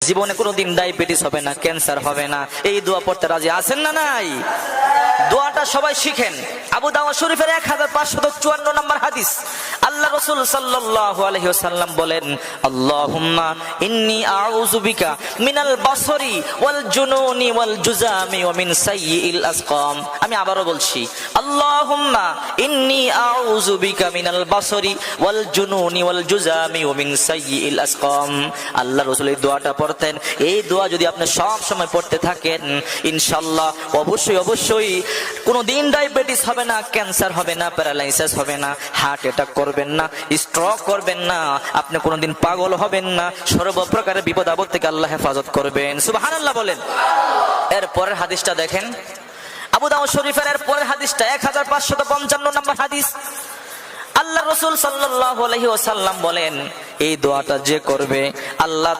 জীবনে কোনোদিন ডায়াবেটিস হবে না, ক্যান্সার হবে না। এই দোয়া পড়তে রাজি আছেন না নাই? দোয়াটা সবাই শিখেন। আবু দাউদ শরীফের 1554 নম্বর হাদিস, আল্লাহ রাসূল সাল্লাল্লাহু আলাইহি ওয়াসাল্লাম বলেন, আল্লাহুম্মা ইন্নী আউযু বিকা মিনাল বাসরি ওয়াল জুনুনি ওয়াল জুজামি ওয়া মিন সাইয়্যিল আসকাম। আমি আবারও বলছি, আল্লাহুম্মা ইন্নী আউযু বিকা মিনাল বাসরি ওয়াল জুনুনি ওয়াল জুজামি ওয়া মিন সাইয়্যিল আসকাম। আল্লাহ রাসূল এই দোয়াটা পড়তেন। এই দোয়া যদি আপনি সব সময় পড়তে থাকেন, ইনশাআল্লাহ অবশ্যই কোনোদিন ডায়াবেটিস হবে না, ক্যান্সার হবে না, প্যারালাইসিস হবে না, হার্ট অ্যাটাক করবেন না, স্ট্রোক করবেন না, আপনি কোনোদিন পাগল হবেন না। সর্বপ্রকারের বিপদ আপদ থেকে আল্লাহ হেফাজত করবেন। সুবহানাল্লাহ বলেন। এর পরের হাদিসটা দেখেন, আবু দাউদ শরীফের এর পরের হাদিসটা 1555 নম্বর হাদিস। আল্লাহ রাসূল সাল্লাল্লাহু আলাইহি ওয়াসাল্লাম বলেন, এই দোয়াটা যে করবে আল্লাহ